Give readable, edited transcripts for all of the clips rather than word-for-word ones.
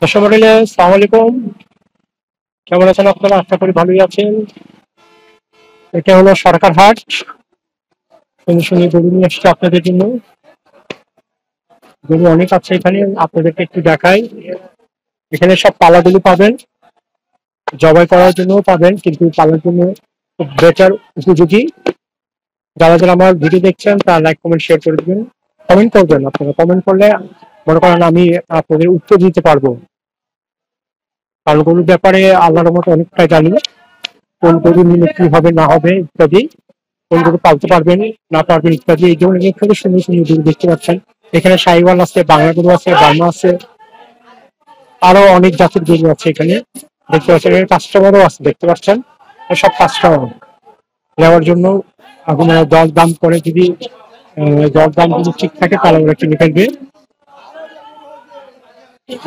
দর্শক মন্ডলী, আসসালামু আলাইকুম। কেমন আছেন আপনারা? আশা করি ভালোই আছেন। এটা হলো সরকার হাট। সুন্দর সুন্দর গরু নিয়ে এসছে আপনাদের জন্য। গরু অনেক আছে এখানে, আপনাদেরকে একটু দেখাই। এখানে সব পালা গরু পাবেন, জবাই করার জন্য পাবেন, কিন্তু পালার জন্য খুব বেটার উপযোগী। যারা যারা আমার ভিডিও দেখছেন তারা লাইক কমেন্ট শেয়ার করে দেবেন, কমেন্ট করবেন। আপনারা কমেন্ট করলে মনে করেন আমি আপনাদের উত্তর দিতে পারবো। কারণ গরুর ব্যাপারে আল্লাহর মতো অনেকটা জানি, কোন গরু নিলে কি হবে না হবে ইত্যাদি, কোন গরু পালতে পারবেন না পারবেন ইত্যাদি। এই জন্য এখানে সুন্দর সুন্দর গরু দেখতে পাচ্ছেন। এখানে সাইওয়াল আছে, বাংলা গরু আছে, বার্মা আছে, আরো অনেক জাতের গরু আছে এখানে দেখতে পাচ্ছেন। এখানে কাস্টমারও আছে দেখতে পাচ্ছেন। সব কাস্টমার নেওয়ার জন্য আপনারা দর দাম করে, যদি দর দাম যদি ঠিক থাকে তাহলে ওরা কিনে ফেলবে।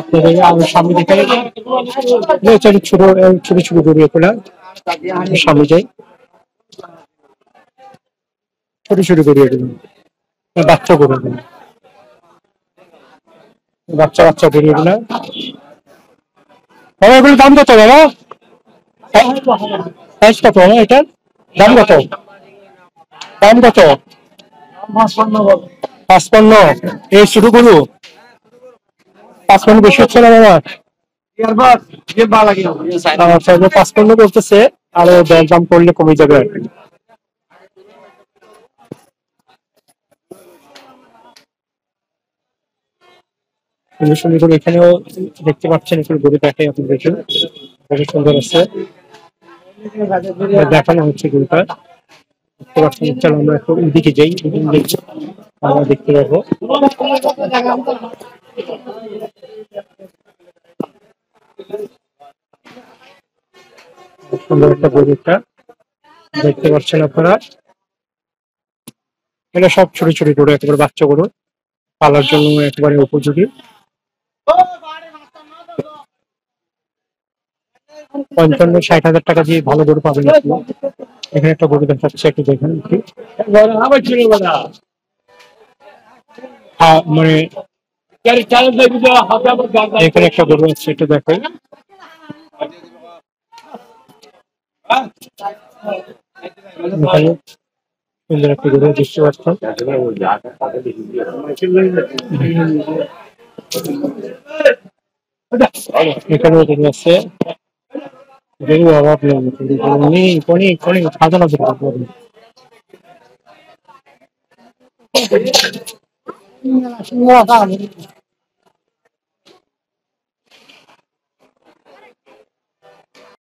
আপনাদের আরো সামনে দেখে ছোট ছোট ছোট ছোট গরু এগুলা সামনে যাই, ছোট ছোট গরু এগুলো বাচ্চা গরু এগুলো, বাচ্চা বাচ্চা গরু এগুলা। বাবা এগুলোর দাম কত বাবা? প্রাইস কত বাবা এটার? দাম কত? দাম কত? 55। এই ছোট গরু 55 বেশি হচ্ছে না বাবা? আচ্ছা, 55 করতেছে, আরো দর দাম করলে কমে যাবে আর কি। সুন্দর সুন্দর গরু এখানেও দেখতে পাচ্ছেন। একটু গরু দেখাই আপনাদেরকে, খুবই সুন্দর আছে, দেখানো হচ্ছে গরুটা দেখতে পাচ্ছেন। চলো আমরা একটু ওইদিকে যাই, ওইদিকে দেখি আমরা দেখতে পাবো। সুন্দর একটা গরুটা দেখতে পাচ্ছেন আপনারা। এটা সব ছোট ছোট গরু, একেবারে বাচ্চা গরু, পালার জন্য একেবারে উপযোগী। 55-60 হাজার টাকা দিয়ে ভালো গরু পাবেন আপনি। এখানে একটা গরু দেখাচ্ছে, একটু দেখেন একটু। মানে এখানে একটা গরু আছে, একটু দেখেন। এখানে সুন্দর একটা গরু দেখতে পাচ্ছেন। এখানে গরু আছে, গরু অভাব নেই, অনেক অনেক অনেক হাজার হাজার গরু।